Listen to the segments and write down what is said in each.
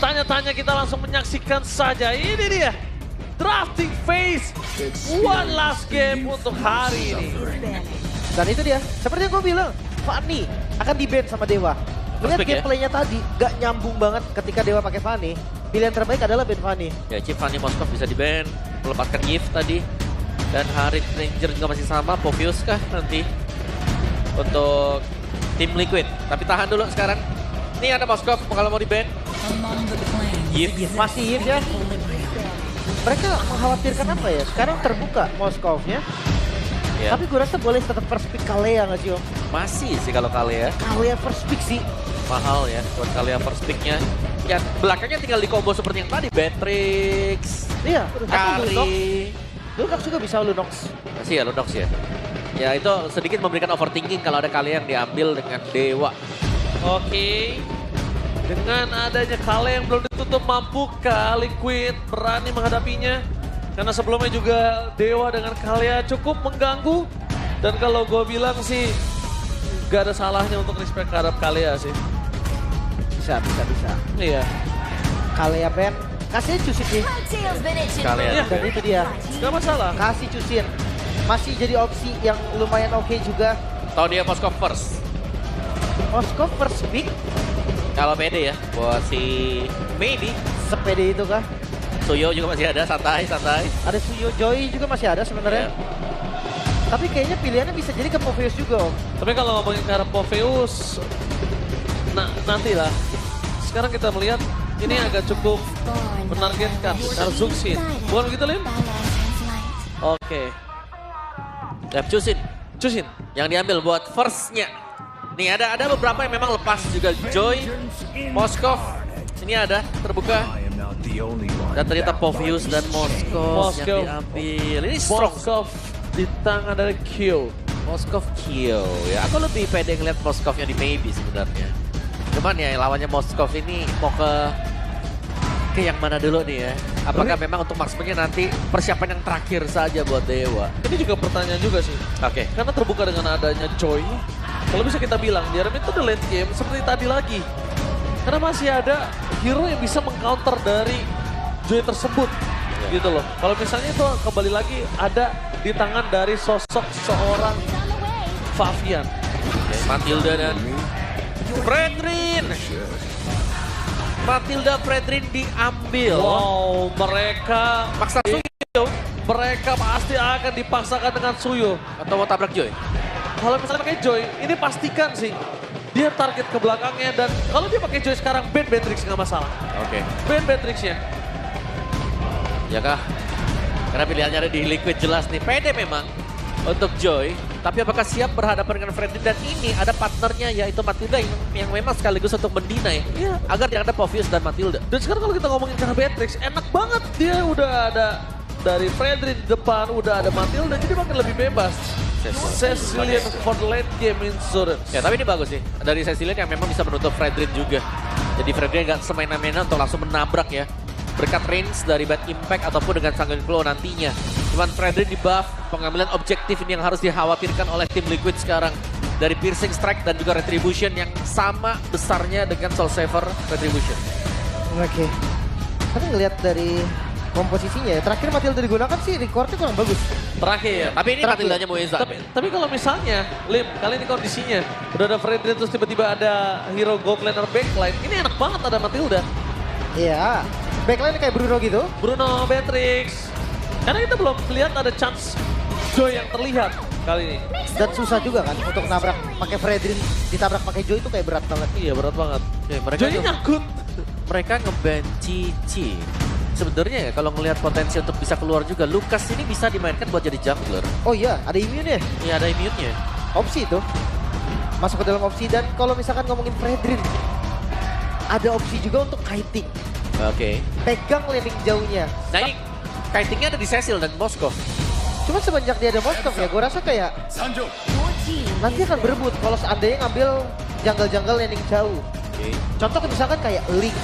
bertanya-tanya, kita langsung menyaksikan saja. Ini dia, drafting phase one last game untuk hari ini. Dan itu dia, seperti yang gue bilang, Fanny akan di-ban sama Dewa. Lihat gameplaynya tadi, gak nyambung banget ketika Dewa pakai Fanny. Pilihan terbaik adalah ban Fanny. Ya, chip Fanny Moskov bisa di-ban, melepaskan Gift tadi. Dan Harit Ranger juga masih sama, Povius kah nanti untuk tim Liquid. Tapi tahan dulu sekarang. Ini ada Moskov kalau mau di-ban. Gift Masih Yves ya. Mereka mengkhawatirkan apa ya? Sekarang terbuka Moskovnya. ya. Tapi gue rasa boleh tetap first pick Kalea nggak sih Om? Masih sih kalau Kalea. Kalea first pick sih. Mahal ya buat Kalea first pick-nya. Ya belakangnya tinggal di combo seperti yang tadi. Beatrix, Iya. Atau Lunox. Kari. Lunox juga bisa Lunox. Masih ya Lunox ya. Ya itu sedikit memberikan overthinking kalau ada Kalea yang diambil dengan Dewa. Oke. Dengan adanya Kale yang belum ditutup, mampukah Liquid berani menghadapinya? Karena sebelumnya juga Dewa dengan Kalea cukup mengganggu. Dan kalau gue bilang sih, gak ada salahnya untuk respect terhadap Kalea sih. Bisa. Iya. Kalea ban. Kasih Cusin sih. Kalea. Iya. Dan itu dia. Gak masalah. Kasih Cusin. Masih jadi opsi yang lumayan oke juga. Tahu dia Moskov first. Moskov first pick. Kalau pede ya buat si maybe. Sepede itu kah? Suyo juga masih ada, santai. Ada Suyo Joy juga masih ada sebenarnya. Ya. Tapi kayaknya pilihannya bisa jadi ke Povius juga Om. Tapi kalau ngomongin ke arah Poveus, nantilah. Sekarang kita melihat ini agak cukup menargetkan karena Zuxin. Bukan begitu Lim? Oke. Dap Cusin yang diambil buat first-nya. Nih ada beberapa yang memang lepas juga. Joy, Moskov, ini ada terbuka. Dan ternyata Povius dan Moskov yang diambil. Ini strong. Moskov di tangan dari Q. Moskov kill ya. Aku lebih pede ngeliat Moskovnya di maybe sebenarnya. Cuman ya lawannya Moskov ini mau ke yang mana dulu nih ya? Apakah memang untuk marksman-nya nanti persiapan yang terakhir saja buat Dewa? Ini juga pertanyaan juga sih. Oke. Karena terbuka dengan adanya Joy. Kalau bisa kita bilang, di RMM itu the late game seperti tadi lagi. Karena masih ada hero yang bisa mengcounter dari Joy tersebut. Gitu loh. Kalau misalnya itu kembali lagi ada di tangan dari sosok seorang Favian. Matilda dan Fredrin. Matilda Fredrin diambil. Wow, mereka Maksa Suyo. mereka pasti akan dipaksakan dengan Suyo. Atau mau tabrak Joy? Kalau misalnya pakai Joy, ini pastikan sih dia target ke belakangnya, dan kalau dia pakai Joy sekarang ban Beatrix nggak masalah. Oke. Ban Beatrixnya. Ya kah? Karena pilihannya ada di Liquid jelas nih. Pede memang untuk Joy. Tapi apakah siap berhadapan dengan Fredrin? Dan ini ada partnernya yaitu Matilda yang memang sekaligus untuk mendinai. Iya. Agar tidak ada Povius dan Matilda. Dan sekarang kalau kita ngomongin karena Beatrix, enak banget dia udah ada dari Fredrin di depan, udah ada Matilda, jadi makin lebih bebas. Cecilian for the late game insurance. Ya tapi ini bagus sih. Dari Cecilian yang memang bisa menutup Fredrin juga. Jadi Fredrin nggak semena-mena untuk langsung menabrak ya. Berkat range dari Bad Impact ataupun dengan Sanguine Claw nantinya. Cuman Fredrin di buff, pengambilan objektif ini yang harus dikhawatirkan oleh tim Liquid sekarang. Dari Piercing Strike dan juga Retribution yang sama besarnya dengan Soul Saver Retribution. Oke. Tapi ngelihat dari komposisinya ya, terakhir Matilda digunakan sih recordnya kurang bagus. Terakhir. Tapi ini Terakhir. Matildanya Moeza. Tapi kalau misalnya, Lim, kali ini kondisinya udah ada Fredrin terus tiba-tiba ada hero gold laner backline, ini enak banget ada Matilda. Iya. Backline kayak Bruno gitu. Bruno, Beatrix. Karena kita belum lihat ada chance Joy yang terlihat kali ini. Dan susah juga kan untuk nabrak pakai Fredrin, ditabrak pakai Joy itu kayak berat banget. Iya berat banget. Ya, mereka Joy nyangkut. mereka nge-ban Cici. Sebenarnya ya kalau ngelihat potensi untuk bisa keluar juga, Lucas ini bisa dimainkan buat jadi jungler. Oh iya, ada immune ya? Ya ada immune-nya. Opsi itu. Masuk ke dalam opsi, dan kalau misalkan ngomongin Fredrin, ada opsi juga untuk kiting. Oke. Pegang landing jauhnya. Nah ini kitingnya ada di Cecil dan Moskov. Cuma semenjak dia ada Moskov ya, gue rasa kayak nanti akan berebut kalau seandainya ngambil jungle-jungle landing jauh. Oke. Contoh misalkan kayak Link.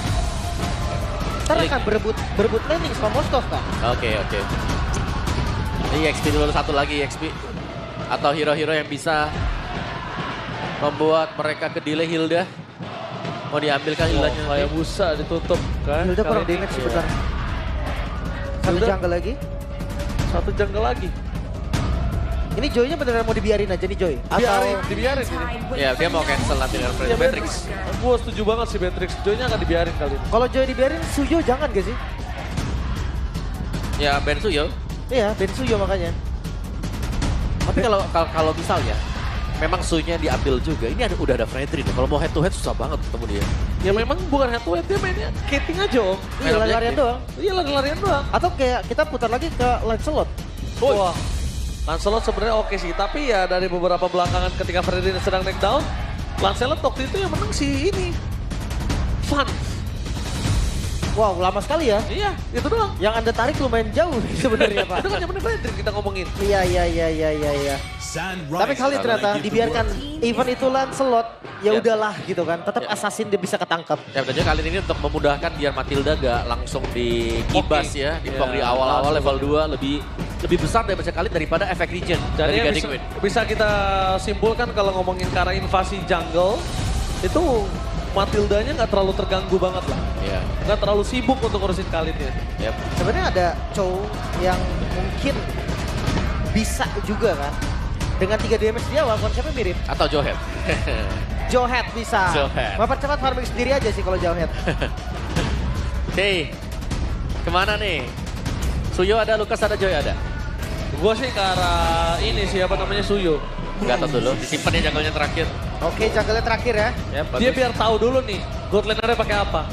Ntar Link. akan berebut landing sama Moskov kan. Oke. Ini EXP dulu satu lagi EXP. Atau hero-hero yang bisa membuat mereka ke delay Hilda. Mau diambil kan Hildanya. Kayak busa ditutup kan. Hilda kurang Kali ini. damage sebentar. Satu Hilda. jungle lagi. Satu jungle lagi. Ini Joy-nya beneran mau dibiarin aja nih Joy? Dibiarin ini. Ya dia mau cancel nanti dengan Ya, Matrix. Gue setuju banget sih Matrix. Joy-nya akan dibiarin kali ini. Kalau Joy dibiarin, Suyo jangan gak sih? Ya Bensu yo. Iya, Ben Suyo makanya. Tapi kalau misalnya memang Sunya diambil juga, ini udah ada Fredrin. Kalau mau head to head susah banget ketemu dia. Ya memang bukan head to head, dia mainnya skating aja om. Iya, Main larian objektif. doang. Iya lari-larian doang. Atau kayak kita putar lagi ke Lancelot. Wah. Lancelot sebenarnya oke sih, tapi ya dari beberapa belakangan ketika Fredrin sedang naik down, Lancelot waktu itu yang menang si ini. Fun. Wow, lama sekali ya. Iya, itu doang. Yang Anda tarik lumayan jauh sebenarnya Pak. Itu kan yang Fredrin kita ngomongin. Iya. Tapi kali ternyata dibiarkan event itu Lancelot, ya Ya. udahlah gitu kan. Tetap Ya. assassin dia bisa ketangkap. Ya tentunya kali ini untuk memudahkan biar Matilda gak langsung dikibas Oke. ya. Dipok Ya, di awal-awal langsung. level 2 lebih besar daripada efek regen dari Jadi Gading bisa, Queen. bisa kita simpulkan kalau ngomongin ke arah invasi jungle, itu Matildanya nggak terlalu terganggu banget lah. Iya. Nggak terlalu sibuk untuk ngurusin Khalidnya. Yep. Sebenarnya ada Chow yang mungkin bisa juga kan. Dengan 3 damage di awal konsepnya mirip. Atau Johead. Jowhead bisa. Jowhead. Mempercepat farming sendiri aja sih kalau Jowhead. Oke. Kemana nih? Suyo ada, Lukas ada, Joy ada. Gue sih ke arah ini siapa namanya Suyo. Gatot dulu, disimpan ya jangkauannya terakhir. Oke, jungle terakhir ya. Ya, Dia bagus. biar tahu dulu nih, god lanernya pakai apa.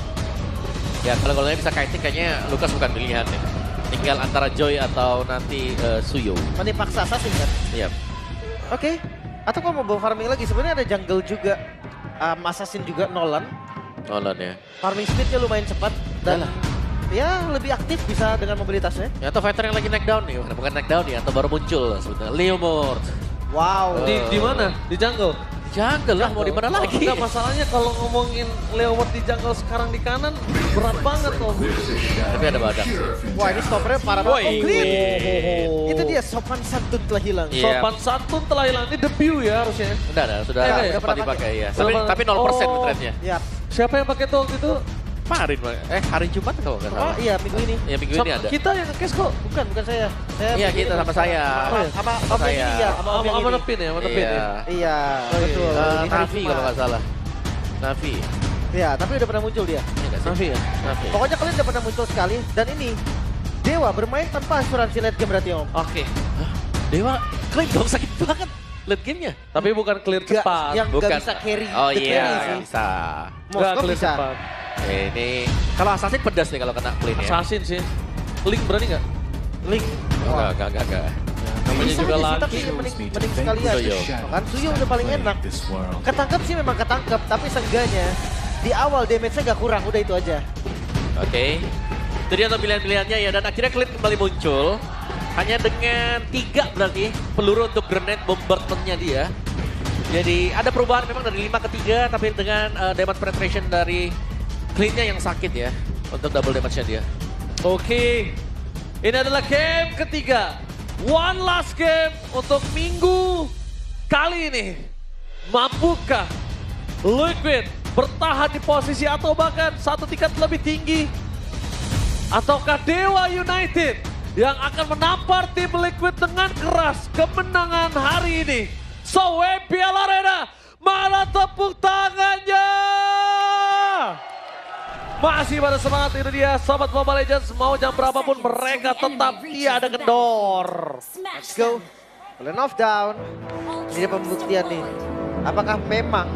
Ya kalau golnya bisa kiting kayaknya Lukas bukan pilihan ya. Tinggal antara Joy atau nanti Suyo. Nanti paksa assassin kan. Iya. Oke. Atau kalau mau bawa farming lagi, sebenarnya ada jungle juga. Assassin juga Nolan. Nolan ya. Farming speednya lumayan cepat. Dan ya lebih aktif bisa dengan mobilitasnya. Ya atau fighter yang lagi naik down nih, bukan naik down ya, atau baru muncul sebetulnya. Leomord. Wow. Di mana? Di jungle? Jungle lah, mau di mana lagi? Enggak, masalahnya kalau ngomongin Leomord di jungle sekarang di kanan, berat banget loh. Tapi ada badak. Wah ini stoppernya parah banget. Woi. Oh, clean. Oh. Itu dia sopan santun telah hilang. Iya. Sopan santun telah hilang. Ini debut ya harusnya. Udah, sudah Enggak, udah sempat pernah dipakai ya. Udah Tapi pernah. 0% Oh. trade-nya. Ya. Siapa yang pakai itu waktu itu? Kemarin, hari Jumat kalau nggak Oh salah. iya minggu ini. Ya minggu ini ada. Kita yang nge-case kok. Bukan saya. Saya Iya, minggu kita ini sama saya. Sama Om Sama yang saya. ini ya. Sama Om yang Sama ini. Nepin ya, sama Nepin ya. Iya. Iya, Oh, iya. betul. Di hari Navi Jumat. kalau nggak salah. Navi. Iya, tapi udah pernah muncul dia. Iya nggak sih? Navi ya? Navi. Pokoknya kalian udah pernah muncul sekali. Dan ini, Dewa bermain tanpa asuransi late game berarti Om. Oke. Dewa, klaim dong sakit banget late game-nya. Tapi bukan clear Gak, cepat. yang Bukan. gak bisa carry. Oh the iya, carry nggak sih. bisa. Enggak Moskov clear bisa. cepat. Ini kalau Assassin pedas nih kalau kena clean ya. Assassin sih. Link berani nggak? Link. Oh, enggak. Namanya Bisa juga aja sih, laki. tapi mending sekalian. Suyo. Kan Suyo udah paling enak. Ketangkep sih memang ketangkep, tapi seenggaknya di awal damage-nya gak kurang, udah itu aja. Oke. Itu dia tuh pilihan-pilihannya ya. Dan akhirnya Clint kembali muncul. Hanya dengan 3 berarti peluru untuk grenade bombardment-nya dia. Jadi ada perubahan memang dari 5 ke 3. Tapi dengan damage penetration dari Clint-nya yang sakit ya. Untuk double damage-nya dia. Oke. Ini adalah game ketiga. One last game untuk minggu kali ini. Mampukah Liquid bertahan di posisi atau bahkan satu tingkat lebih tinggi? Ataukah Dewa United yang akan menampar tim Liquid dengan keras kemenangan hari ini? So, WPL Arena, mana tepuk tangannya? Masih pada semangat itu dia, Sobat Mobile Legends. Mau jam berapapun mereka tetap tiada kendor. Let's go. Clean off down. Ini dia pembuktian nih. Apakah memang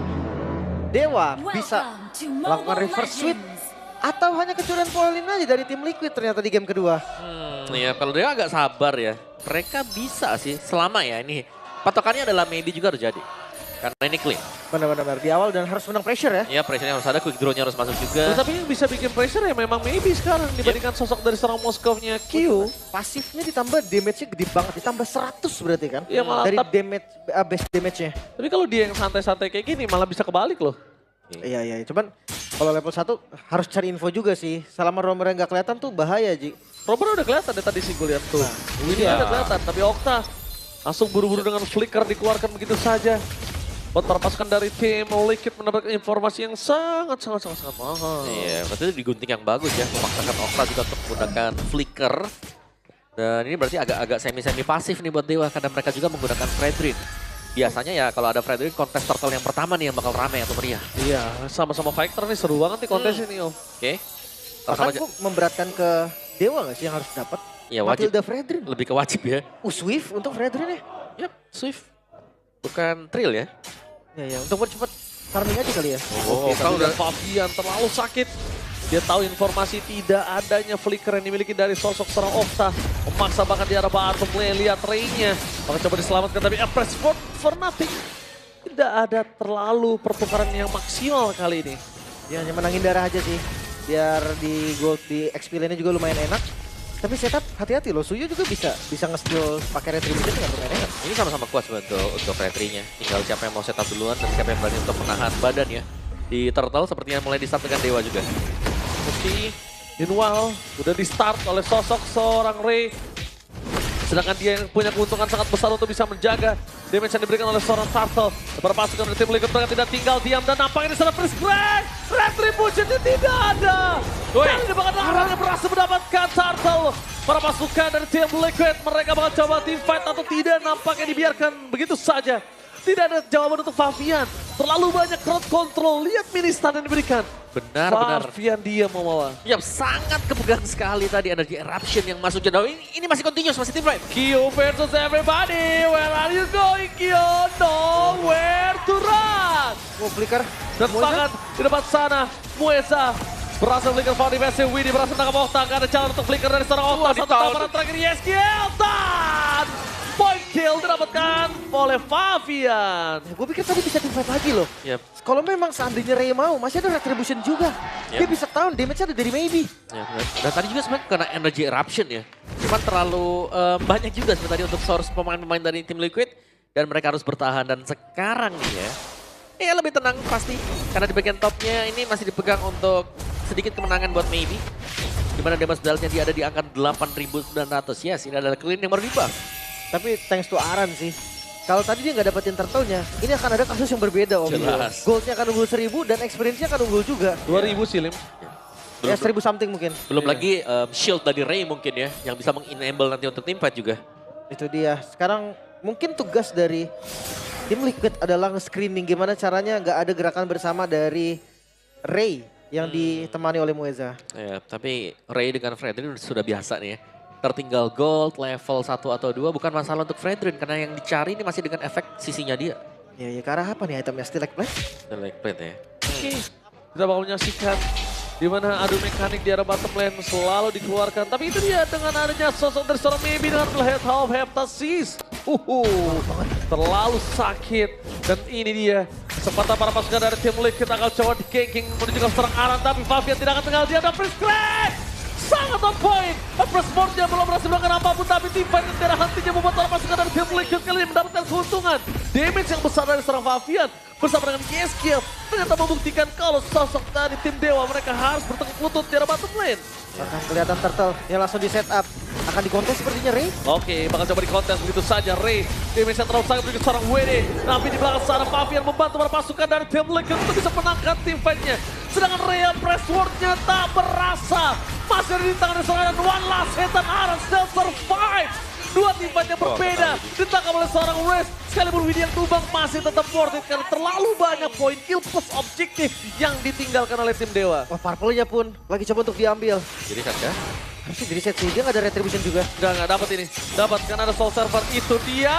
Dewa bisa melakukan reverse sweep atau hanya kecurangan poin aja dari tim Liquid ternyata di game kedua. Ya kalau dia agak sabar ya. Mereka bisa sih selama ya ini. Patokannya adalah maybe juga harus jadi. Karena ini clean. Benar-benar di awal dan harus menang pressure ya. Ya pressure-nya harus ada, quick draw-nya harus masuk juga. Tapi yang bisa bikin pressure ya memang maybe sekarang dibandingkan sosok dari seorang Moskovnya Q. Pasifnya ditambah damage-nya gede banget, ditambah 100 berarti kan. Iya, malah dari damage base damage-nya. Tapi kalau dia yang santai-santai kayak gini malah bisa kebalik loh. Iya, cuman kalau level 1 harus cari info juga sih. Selama romernya nggak kelihatan tuh bahaya, Ji. Robert udah kelihatan deh tadi sih gue lihat tuh. Ini iya. udah kelihatan, tapi Okta langsung buru-buru dengan flicker dikeluarkan begitu saja. buat para pasukan dari tim Liquid mendapatkan informasi yang sangat mahal. Iya, berarti itu digunting yang bagus ya. Memaksakan Okta juga untuk menggunakan flicker. Dan ini berarti agak semi-semi pasif nih buat Dewa karena mereka juga menggunakan Fredrin. Biasanya ya kalau ada Fredrin kontes turtle yang pertama nih yang bakal rame atau meriah. Iya, sama-sama Fighter nih seru banget nih kontes ini Om. Oke. Bahkan kok memberatkan ke Dewa gak sih yang harus dapat? Ya wajib. Matilda Fredrin. Lebih ke wajib ya. Swift untuk Fredrin ya? Yap, Swift. Bukan Trill ya. Ya, untuk percepat farming aja kali ya. Oh, Kalau udah Fabian terlalu sakit. Dia tahu informasi tidak adanya flicker yang dimiliki dari sosok seorang Okta. Memaksa bahkan di arah bottom lane, lihat Ray-nya. Maka coba diselamatkan tapi Empress for nothing. Tidak ada terlalu pertukaran yang maksimal kali ini. Dia hanya menangin darah aja sih. Biar di gold di XP lane-nya juga lumayan enak. Tapi setup hati-hati loh, Suyo juga bisa nge-steal pakai retribution dengan lumayan enak. Ini sama-sama kuat sebenarnya untuk Fredrin-nya. Tinggal siapa yang mau setup duluan dan siapa yang berani untuk menahan badan ya. Di Turtle sepertinya mulai di-start dengan Dewa juga. Meski Meanwhile udah di-start oleh sosok seorang Ray. Sedangkan dia yang punya keuntungan sangat besar untuk bisa menjaga damage yang diberikan oleh seorang Turtle. Para pasukan dari tim Liquid mereka tidak tinggal diam dan nampaknya di sana Freeze Grand. Retribution-nya tidak ada. Kali ini bahkan Larangnya berhasil mendapatkan Turtle. Para pasukan dari tim Liquid mereka bakal coba team fight atau tidak, nampaknya dibiarkan begitu saja. Tidak ada jawaban untuk Fabian. Terlalu banyak crowd control. Lihat mini stun yang diberikan. Benar. Fabian dia mau bawa. Ya, sangat kepegang sekali tadi energi eruption yang masuk jauh. Ini masih continuous, masih team fight. Kyo versus everybody. Where are you going, Kyo? Nowhere to run. Flicker. Dan tangan di depan sana. Mueza berhasil flicker foul di base. Widdy berhasil menangkap Okta. Gak ada jalan untuk flicker dari seorang Okta. Satu tamparan terakhir Yeskiel. Dan point kill didapatkan oleh Fabian. Gue pikir tadi bisa team fight lagi loh. Yep. Kalau memang seandainya Ray mau, masih ada retribution juga. Yep. Dia bisa tahu damage-nya ada dari Maybe. Ya, dan tadi juga sebenarnya kena energy eruption ya. Cuman terlalu banyak juga sebenarnya tadi untuk source pemain-pemain dari tim Liquid. Dan mereka harus bertahan. Dan sekarang nih ya lebih tenang pasti. Karena di bagian topnya ini masih dipegang untuk sedikit kemenangan buat Maybe. Dimana damage balance-nya dia ada di angka 8.900. Yes, ini adalah clean yang baru di-buff. Tapi thanks to Aran sih. Kalau tadi dia nggak dapetin turtle-nya, ini akan ada kasus yang berbeda Om. Jelas. Gold-nya akan unggul 1000 dan experience-nya akan unggul juga. 2000 sih Lim. Ya 1000 something mungkin. Belum lagi shield dari Ray mungkin ya. Yang bisa meng-enable nanti untuk teamfight juga. Itu dia. Sekarang mungkin tugas dari tim Liquid adalah nge-screening gimana caranya nggak ada gerakan bersama dari Ray yang ditemani oleh Mueza. Ya, tapi Ray dengan Fredrin sudah biasa nih ya. Tertinggal gold, level 1 atau 2 bukan masalah untuk Fredrin. Karena yang dicari ini masih dengan efek sisinya dia. Ya ke arah apa nih itemnya? Still like play? Like plate ya. Oke, kita bakal menyaksikan di mana adu mekanik di arah bottom lane selalu dikeluarkan. Tapi itu dia dengan adanya sosok dari seorang Maybe dengan head half heptasis. Terlalu sakit. Dan ini dia kesempatan para pasukan dari tim Liquid akan coba di-ganking menuju ke seorang Aran. Tapi Fabian tidak akan tinggal dia. Dan Freeze Grand sangat on point. Empress Sportnya belum berhasil melakukan apapun. Tapi tim fight dan darah hentinya membuat para pasukan dari tim Liquid kali ini mendapatkan keuntungan. Damage yang besar dari seorang Fabian bersama dengan Yeskiel ternyata membuktikan kalau sosok dari tim Dewa mereka harus bertekuk lutut di arah bottom lane. Akan kelihatan turtle yang langsung di setup. Akan dikontes sepertinya Ray. Oke, bakal coba dikontes begitu saja. Ray, damage yang terlalu sangat begitu seorang WD. Tapi di belakang sana Fabian membantu para pasukan dari tim Liquid untuk bisa menangkan tim fight-nya. Sedangkan Ray Empress Sword-nya tak berasa. Masih ada di tangan serangan one last hit dan Aran still survive. Dua tim fight yang berbeda. Ditangkap oleh seorang Raze. Sekalipun Widya yang tumbang masih tetap worth it. Karena terlalu banyak poin kill plus objektif yang ditinggalkan oleh tim Dewa. Wah purple-nya pun lagi coba untuk diambil. Jadi kan ya? Harusnya jadi set sih, dia nggak ada retribution juga. Nggak dapat ini. Dapat karena ada soul server. Itu dia.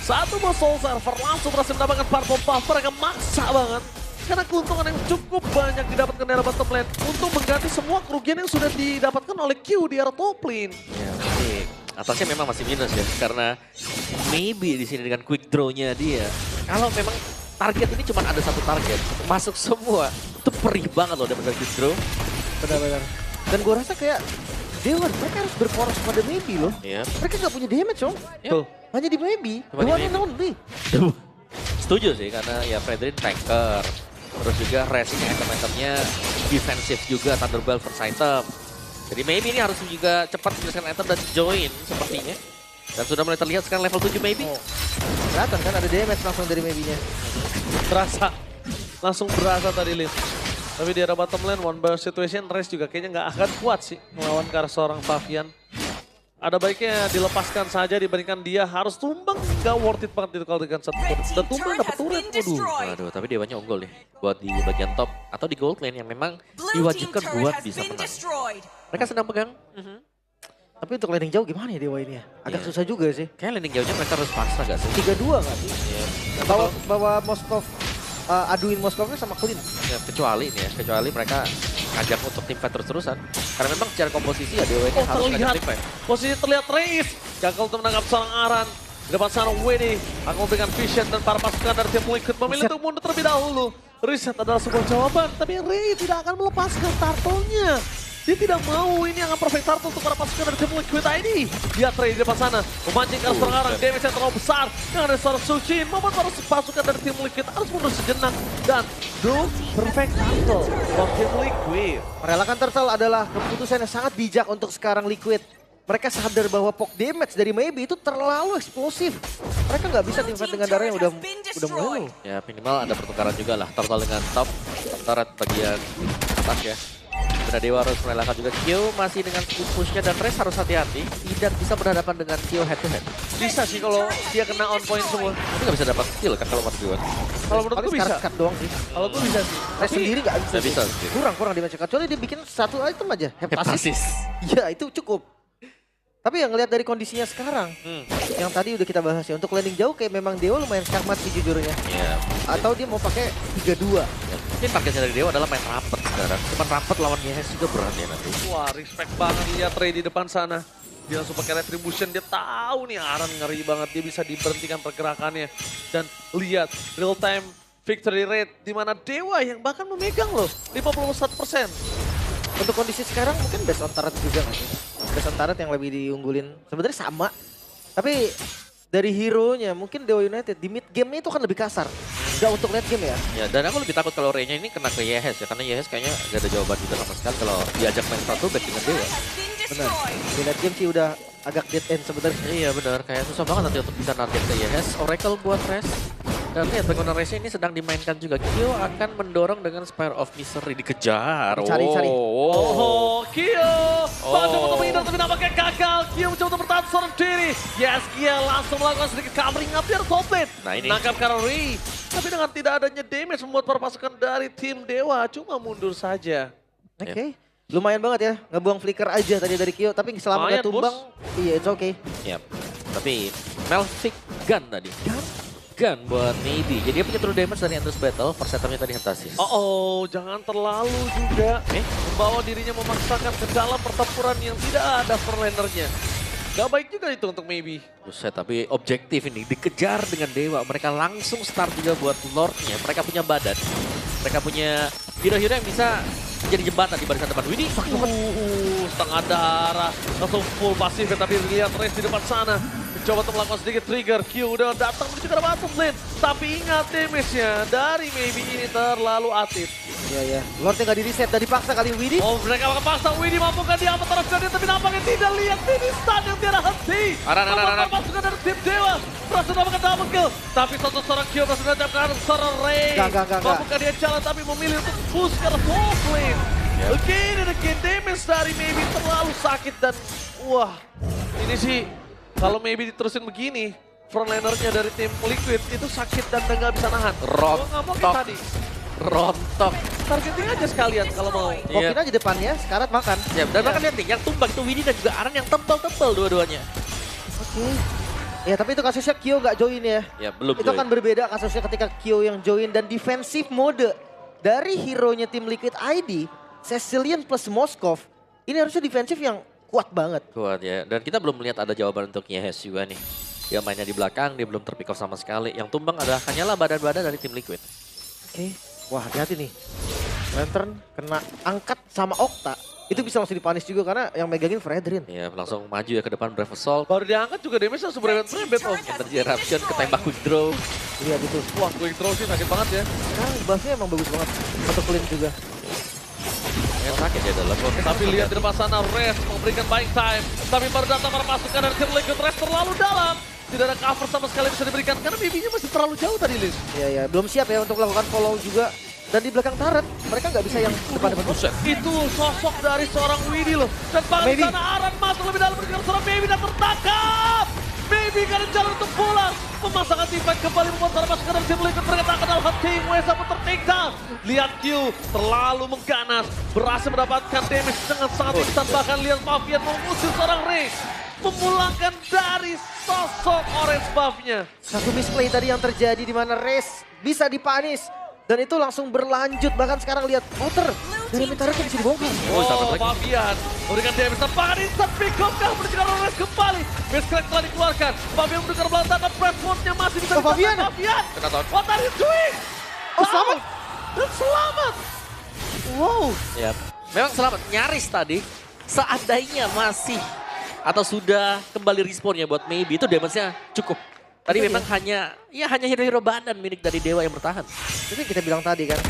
Satu buah soul server langsung berhasil mendapatkan purple buff. Mereka maksa banget. Karena keuntungan yang cukup banyak didapatkan dari bottom lane. Untuk mengganti semua kerugian yang sudah didapatkan oleh Q di arah top lane. Ya, tapi atasnya memang masih minus ya. Karena Maybe di sini dengan quick draw-nya dia. Kalau memang target ini cuma ada satu target. Masuk semua. Itu perih banget loh dapat quick draw. Benar-benar. Dan gue rasa kayak Dewa mereka harus berporos pada Maybe loh. Iya. Mereka nggak punya damage Om. Tuh. Hanya di Maybe. Cuma di Dua Maybe. only. Setuju sih karena ya Fredrin tanker. Terus juga racing item-itemnya defensif juga, Thunderbolt first item. Jadi maybe ini harus juga cepat menyelesaikan item dan join sepertinya. Dan sudah mulai terlihat sekarang level 7 maybe. Oh. Kelihatan kan ada damage langsung dari maybe-nya. Berasa. Langsung berasa tadi Lin. Tapi di arah bottom lane, one bar situation, Race juga kayaknya nggak akan kuat sih melawan ke arah seorang Fabian. Ada baiknya dilepaskan saja dibandingkan dia harus tumbang. Nggak worth it banget itu kalau dengan satu turret. Dan tumbang dapat turret, waduh. Waduh, tapi Dewanya unggul nih. Buat di bagian top atau di gold lane yang memang diwajibkan buat bisa menang. Mereka sedang pegang. Tapi untuk landing jauh gimana ya Dewa ini ya? Agak Iya. susah juga sih. Kayak landing jauhnya mereka harus pasrah gak sih? 3-2 nggak sih? Iya. Bawa Moskov, aduin Moskovnya sama Clean. Ya, kecuali ini ya, kecuali mereka ngajak untuk tim fight terus-terusan. Karena memang secara komposisi ya Dewa ini Oh, harus ngajak terlihat. tim fight. Posisi terlihat Reis. Gagal untuk menangkap seorang Aran. Di depan sana Wedi akan memberikan vision dan para pasukan dari tim Liquid memilih untuk mundur terlebih dahulu. Reset adalah sebuah jawaban, tapi Reis tidak akan melepaskan turtle-nya. Dia tidak mau, ini akan perfect turtle untuk para pasukan dari tim Liquid ID. Lihat Reis di depan sana, memancing ke seorang Aran, damage yang terlalu besar. Yang ada seorang Suci, membuat para pasukan dari tim Liquid harus mundur sejenak. Dan perfect turtle from tim Liquid. Merelakan turtle adalah keputusan yang sangat bijak untuk sekarang Liquid. Mereka sadar bahwa poke damage dari Maybe itu terlalu eksplosif. Mereka nggak bisa teamfight dengan darah yang udah mulai. Ya minimal ada pertukaran juga lah. Turtle dengan top, turret bagian atas ya. Benar Dewa harus merelakan juga. Kyo masih dengan push-nya dan Race harus hati-hati. Tidak bisa berhadapan dengan Kyo head to head. Bisa sih kalau dia kena on point semua. Tapi nggak bisa dapat kill kan kalau menurut gue. Kalau menurut gue bisa. Cut doang sih. Kalau gue bisa sih. Race sendiri nggak bisa. Nggak bisa sih. sih. Kurang damage cut. Kecuali dia bikin satu item aja. Heptasis. Heptasis. Ya itu cukup. Tapi yang ngelihat dari kondisinya sekarang, yang tadi udah kita bahas ya, untuk landing jauh kayak memang Dewa lumayan cermat sih jujurnya. Iya. Atau dia mau pakai 3-2. Ya, mungkin targetnya dari Dewa adalah main rapet sekarang. Cuman rapet lawan Yehes juga berat ya nanti. Wah, respect banget lihat Ray di depan sana. Dia langsung pakai retribution, dia tahu nih Aran ngeri banget, dia bisa diberhentikan pergerakannya. Dan lihat real time victory rate di mana Dewa yang bahkan memegang loh 51%. Untuk kondisi sekarang mungkin best on turret juga nggak sih? Best on turret yang lebih diunggulin. Sebenarnya sama. Tapi dari hero-nya mungkin Dewa United di mid game-nya itu akan lebih kasar. Nggak untuk late game ya. Ya, dan aku lebih takut kalau Ray-nya ini kena ke Yehes ya. Karena Yehes kayaknya gak ada jawaban juga sama sekali kalau diajak main satu back dengan Dewa. Benar. Di late game sih udah agak dead end sebenarnya. Iya benar, kayak susah banget nanti untuk bisa target ke Yehes. Oracle buat Race. Dan lihat bagaimana Race ini sedang dimainkan juga. Kyo akan mendorong dengan Spire of Misery dikejar. Cari. Oh, Kyo masuk untuk menghindar tapi nampaknya gagal. Kyo mencoba untuk bertahan seorang diri. Yes, Kyo langsung melakukan sedikit covering up di top lane. Nah, ini. Nangkap Karori. Tapi dengan tidak adanya damage membuat para pasukan dari tim Dewa cuma mundur saja. Oke. Lumayan banget ya, ngebuang flicker aja tadi dari Kyo. Tapi selama Lumayan, nggak tumbang, iya it's okay. Yap. Tapi Melvic Gun tadi. Gun buat Maybe. Jadi dia punya true damage dari Endless Battle. First itemnya tadi Heptasis. Oh, jangan terlalu juga membawa dirinya memaksakan ke dalam pertempuran yang tidak ada frontlanernya. Gak baik juga itu untuk Maybe. Buset, tapi objektif ini dikejar dengan Dewa. Mereka langsung start juga buat Lordnya. Mereka punya badan. Mereka punya hero-hero yang bisa jadi jembatan di barisan depan. Widih, Setengah darah. Langsung full pasif tapi lihat Race di depan sana. Coba untuk melakukan sedikit trigger. Q udah datang menuju ke bottom lane. Tapi ingat damage-nya dari Maybe ini terlalu aktif. Iya. Lordnya nggak di reset, dan dipaksa kali Widih. Oh, mereka akan paksa Widih mampukah dia apa terus jadi tapi nampaknya tidak lihat ini stun yang tiada henti. Aran. Pasukan dari tim Dewa berhasil mendapatkan double kill. Tapi seorang Q berhasil mendapatkan seorang Ray. Enggak. Mampukah dia jalan tapi memilih untuk push ke top lane. Again and again damage dari Maybe terlalu sakit dan wah ini sih kalau Maybe diterusin begini frontlinernya dari tim Liquid itu sakit dan nggak bisa nahan. Gua nggak mau kayak tadi. Rontok. Targeting aja sekalian kalau mau. Pokin aja depannya, sekarat makan. Ya, dan bahkan lihat nih, yang tumbang itu Widih dan juga Aran yang tebal-tebal dua-duanya. Oke. Ya tapi itu kasusnya Kyo nggak join ya. Ya, belum Itu kan berbeda kasusnya ketika Kyo yang join dan defensive mode dari hero-nya tim Liquid ID, Cecilian plus Moskov. Ini harusnya defensif yang kuat banget. Kuat ya, dan kita belum melihat ada jawaban untuk Yehes juga nih. Dia mainnya di belakang, dia belum terpick off sama sekali. Yang tumbang adalah hanyalah badan-badan dari tim Liquid. Oke. Wah hati-hati nih. Lantern kena angkat sama Okta. Itu bisa langsung dipanis juga karena yang megangin Fredrin. Ya, langsung maju ya ke depan Brave Assault. Baru diangkat juga damage langsung berebet-berebet om. Energy Eruption ketembak quick draw. Iya gitu. Wah, quick throw sih sakit banget ya. Sekarang buffnya emang bagus banget. Untuk clean juga. Ya, rumah sakit ya dalam konteks. Tapi lihat di depan sana, Rest memberikan buying time. Tapi baru datang para pasukan dari tim Liquid, Rest terlalu dalam. Tidak ada cover sama sekali bisa diberikan karena BB-nya masih terlalu jauh tadi, Liz. Iya, belum siap ya untuk melakukan follow juga. Dan di belakang turret, mereka nggak bisa yang depan-depan. Itu sosok dari seorang Widdy loh. Dan bahkan di sana Aran masuk lebih dalam bergerak seorang Baby dan tertangkap. Baby kan jalan untuk pulang. Pemasangan teamfight kembali membuat para pasukan dari tim Liquid ternyata dalam tim Wesa pun tertakedown. Lihat Q terlalu mengganas. Berhasil mendapatkan damage dengan sangat instan. Bahkan lihat Mafian mengusir seorang Ray. Memulangkan dari sosok orange buff-nya. Satu misplay tadi yang terjadi di mana Race bisa dipanis. Dan itu langsung berlanjut, bahkan sekarang lihat Otter dari Mid turret bisa dibongkar. Oh, Fabian memberikan damage tambahan instant pick up kah mencegah Rest kembali. Base crack telah dikeluarkan. Fabian mendengar belakang dan Bradford-nya masih bisa Fabian. Kena tahun. What are you doing? Oh, selamat. Dan selamat. Wow. Ya, memang selamat. Nyaris tadi, seandainya masih atau sudah kembali respawnnya buat Maybe, itu damage-nya cukup. Tadi Itu memang hanya hero-hero badan milik dari Dewa yang bertahan. Itu yang kita bilang tadi kan,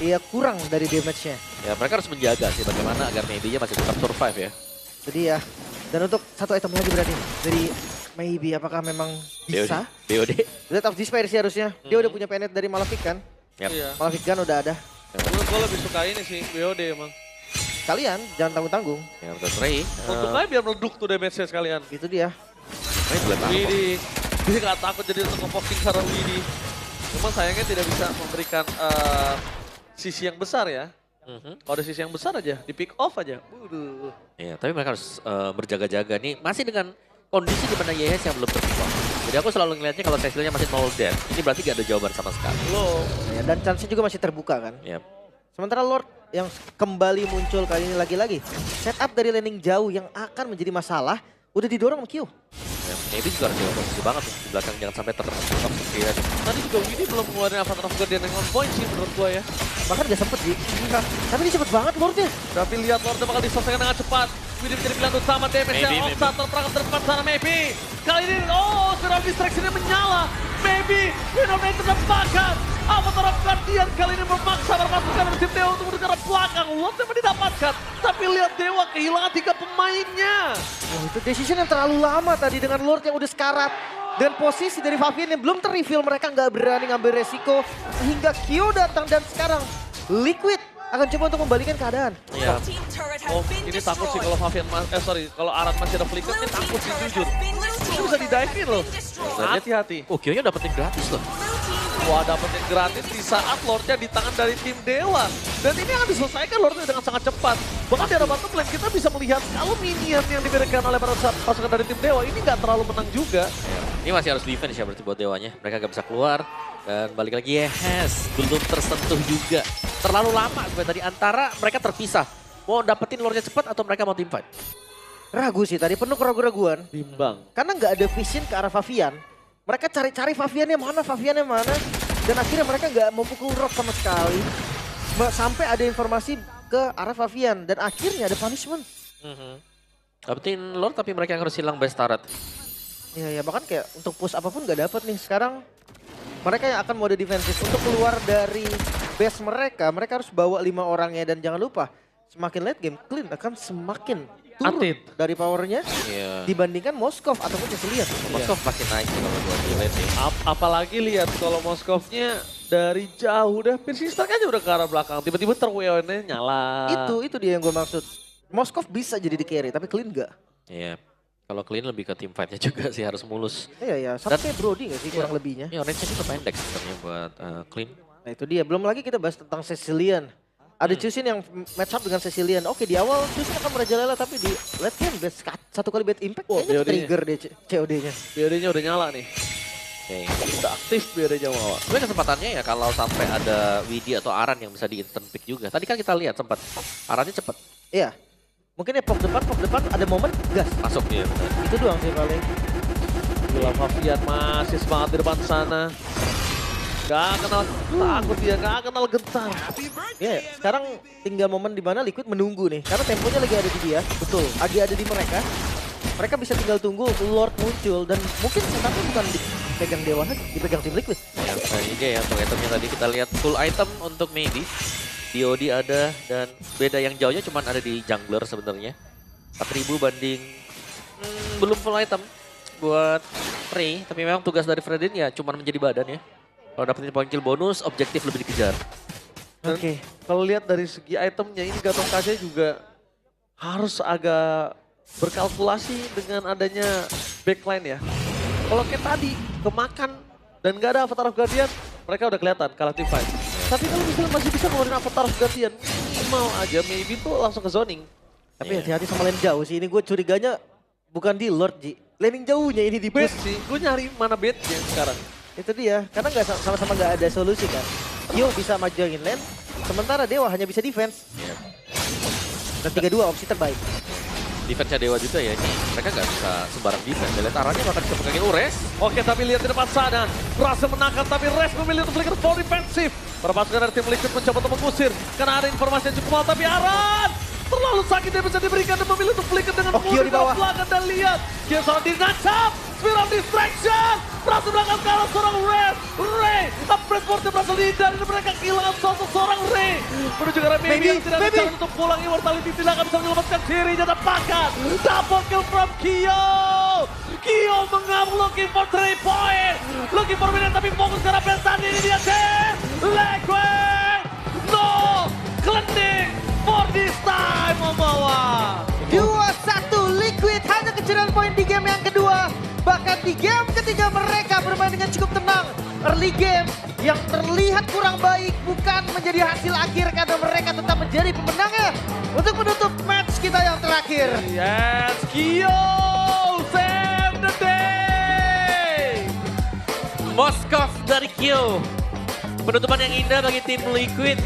iya kurang dari damage-nya. Ya mereka harus menjaga sih bagaimana agar Maybe-nya masih tetap survive ya. Jadi ya, dan untuk satu item lagi berarti dari Maybe, apakah memang bisa? BOD. Lihat of Despair sih harusnya, dia udah punya penet dari Malefic kan. Yap. Iya. Malefic Gun udah ada. Gue lebih suka ini sih, BOD emang. Kalian jangan tanggung-tanggung, Ya betul Ray. Untuk aja biar meleduk tuh damage-nya sekalian. itu dia. Ray boleh tahu. Widdy, dia nggak takut jadi untuk nge-focusing secara Widdy. Cuman sayangnya tidak bisa memberikan sisi yang besar ya. Kalau ada sisi yang besar aja, di pick off aja. Waduh. Ya, tapi mereka harus berjaga-jaga nih. Masih dengan kondisi di mana Yehes yang belum terpick. Jadi aku selalu ngeliatnya kalau Cecilnya masih 0 dead, ini berarti gak ada jawaban sama sekali. Loh. Ya, dan chance-nya juga masih terbuka kan. Yap. Sementara Lord yang kembali muncul kali ini lagi-lagi. Setup dari landing jauh yang akan menjadi masalah, udah didorong sama Q. Ya, Maybe juga harus jaga posisi banget tuh di belakang, jangan sampai tertangkap seperti tadi. Tadi juga Widdy belum ngeluarin Avatar of Guardian yang on point sih menurut gua ya. Bahkan gak sempet sih. Tapi ini cepet banget Lordnya. Tapi lihat Lordnya bakal diselesaikan dengan cepat. Widdy menjadi pilihan utama damage-nya. Maybe. Offside terperangkap terdepan sana Maybe. Kali ini, oh sekarang distraction-nya menyala. Maybe, Winona terdapatkan. Avatar of Guardian kali ini memaksa berpasukan dari tim Dewa untuk menuju ke arah belakang. Lordnya didapatkan. Tapi lihat Dewa kehilangan 3 pemainnya. Wah, itu decision yang terlalu lama tadi dengan Lord yang udah sekarat. Dan posisi dari Fabian yang belum ter-reveal, mereka nggak berani ngambil resiko. Hingga Q datang dan sekarang Liquid akan coba untuk membalikan keadaan. Ya, Oh, ini takut sih kalau Fabian, kalau Aran masih ada flicker, ini takut sih jujur. Ini bisa di-dive-in loh. Hati-hati. oh Q-nya dapetin gratis loh. Wah, dapetin gratis di saat Lordnya di tangan dari tim Dewa. Dan ini akan diselesaikan Lordnya dengan sangat cepat. Bahkan di arah bottom lane kita bisa melihat kalau minion yang diberikan oleh para pasukan dari tim Dewa ini nggak terlalu menang juga. Ya, ini masih harus defense ya berarti buat Dewanya. Mereka gak bisa keluar. Dan balik lagi Yehes, belum tersentuh juga. Terlalu lama sebenarnya tadi antara mereka terpisah. Mau dapetin lore-nya cepat atau mereka mau teamfight? Ragu sih tadi, penuh keraguan-raguan. Bimbang. Karena nggak ada vision ke arah Fabian. Mereka cari-cari Fabiannya mana. Dan akhirnya mereka nggak mau pukul Rock sama sekali. Sampai ada informasi ke arah Fabian. Dan akhirnya ada punishment. Dapetin lore tapi mereka yang harus hilang base turret. Iya, bahkan kayak untuk push apapun nggak dapet nih. Sekarang mereka yang akan mode defensif. Untuk keluar dari base mereka harus bawa 5 orangnya. Dan jangan lupa, semakin late game, Clean akan semakin turun Atit. dari powernya Iya. dibandingkan Moskov ataupun Cecilian. Moskov pasti naik sih kalau buat di late nih. Apalagi lihat kalau Moskovnya dari jauh udah Piercing Strike aja udah ke arah belakang. Tiba-tiba terweonnya nyala. Itu dia yang gue maksud. Moskov bisa jadi di carry, tapi Clean nggak. Iya. Kalau clean lebih ke team fight-nya juga sih harus mulus. Iya, sama kayak Brody nggak sih kurang lebihnya. Ya range-nya juga pendek sebenarnya buat clean. Nah itu dia, belum lagi kita bahas tentang Cecilian. Ada Chusin yang match up dengan Cecilian. Oke, di awal Chusin akan merajalela, tapi di late game satu kali bad impact kayaknya BOD-nya. trigger deh COD-nya. BOD-nya udah nyala nih. Oke. Udah aktif BOD-nya mau. Sebenarnya kesempatannya ya kalau sampai ada Widdy atau Aran yang bisa di instant pick juga. Tadi kan kita lihat sempat Arannya cepet Iya, mungkin ya pop depan ada momen gas. masuk ya. Benar. Itu doang sih paling. Gila Fabian masih semangat di depan sana. Gak kenal takut dia, gak kenal gentar. Ya, sekarang tinggal momen di mana Liquid menunggu nih. Karena temponya lagi ada di dia. Betul. Lagi ada di mereka. Mereka bisa tinggal tunggu Lord muncul. Dan mungkin setapnya bukan dipegang Dewa lagi, dipegang tim Liquid. Ya, ini dia ya untuk itemnya tadi kita lihat full item untuk Maybe. DOD ada, dan beda yang jauhnya cuma ada di jungler sebenarnya. 4.000 banding belum full item buat Ray, tapi memang tugas dari Fredin ya cuma menjadi badan ya. Kalau dapetin poin kill bonus, objektif lebih dikejar. Oke, kalau lihat dari segi itemnya ini Gatot Kaca juga harus agak berkalkulasi dengan adanya backline ya. Kalau kayak tadi kemakan dan gak ada Avatar of Guardian, mereka udah kelihatan kalah team fight. Tapi kalau misalnya masih bisa ngeluarin Avatar of Guardian, minimal aja maybe tuh langsung ke zoning. Tapi hati-hati sama lane jauh sih. Ini gue curiganya bukan di Lord, Ji. Laning jauhnya ini di Bait push. sih, gue nyari mana baitnya sekarang. Itu dia. Karena nggak sama-sama nggak ada solusi kan. Yo bisa majuin lane. Sementara Dewa hanya bisa defense. Dan 3-2 opsi terbaik. Defense-nya Dewa juga ya, ini mereka nggak bisa sembarang defense. Lihat arahnya bahkan bisa pegangin Ures. Oke, tapi lihat di depan sana. Berhasil menangkap, tapi Res memilih untuk flicker for defensif. Para pasukan dari tim Liquid mencoba untuk mengusir. Karena ada informasi yang cukup mahal, tapi Aran terlalu sakit dia bisa diberikan dan memilih untuk flicker dengan Kyo di bawah. belakang. Dan lihat, Kyo seorang dinancap. Spear of Distraction. Berhasil melakukan kalah seorang Ray. Uppress Force berhasil dihindari dan mereka kehilangan sosok seorang Ray. Menuju ke arah Baby yang tidak ada cara untuk pulang. Immortality tidak akan bisa menyelamatkan dirinya. Dapatkan double kill from Kyo. Kyo mengamuk looking for 3 point. Looking for minute tapi fokus ke arah Pestan. Ini dia Tim Liquid. No cleansing for this time membawa. 2-1 Liquid hanya kecurian poin di game yang kedua. Bahkan di game ketiga mereka bermain dengan cukup tenang. Early game yang terlihat kurang baik bukan menjadi hasil akhir karena mereka tetap menjadi pemenangnya. Untuk menutup match kita yang terakhir. Yes, Kyo save the day. Moskov dari Kyo. Penutupan yang indah bagi tim Liquid.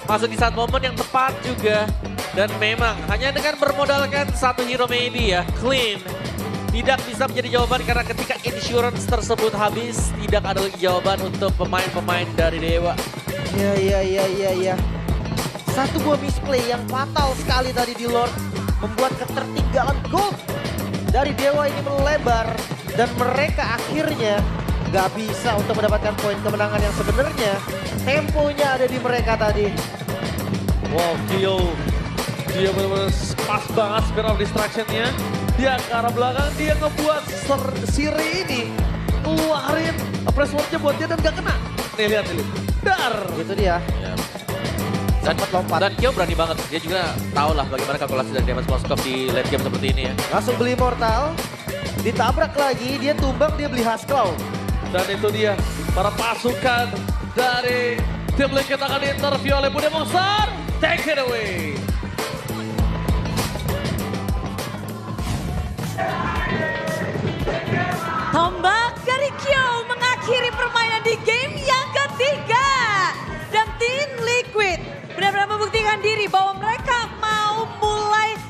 Masuk di saat momen yang tepat juga. Dan memang hanya dengan bermodalkan satu hero maybe ya, Clean. Tidak bisa menjadi jawaban karena ketika insurance tersebut habis, tidak ada lagi jawaban untuk pemain-pemain dari Dewa. Ya. Satu buah misplay yang fatal sekali tadi di Lord. Membuat ketertinggalan gold dari Dewa ini melebar. Dan mereka akhirnya gak bisa untuk mendapatkan poin kemenangan yang sebenarnya. Temponya ada di mereka tadi. Wow, Kyo. Dia benar-benar pas banget Spear of Distraction-nya. Dia ke arah belakang, dia ngebuat Siri ini ngeluarin press word-nya buat dia dan gak kena. Nih lihat ini. Dar. Itu dia. Dan, Sempat lompat. dan Kyo berani banget. Dia juga tahu lah bagaimana kalkulasi dari Demon's Moskov di late game seperti ini ya. Langsung beli Immortal. Ditabrak lagi, dia tumbang, dia beli Haskell. Dan itu dia para pasukan dari tim Liquid akan diinterview oleh Budi Mongsar. Take it away.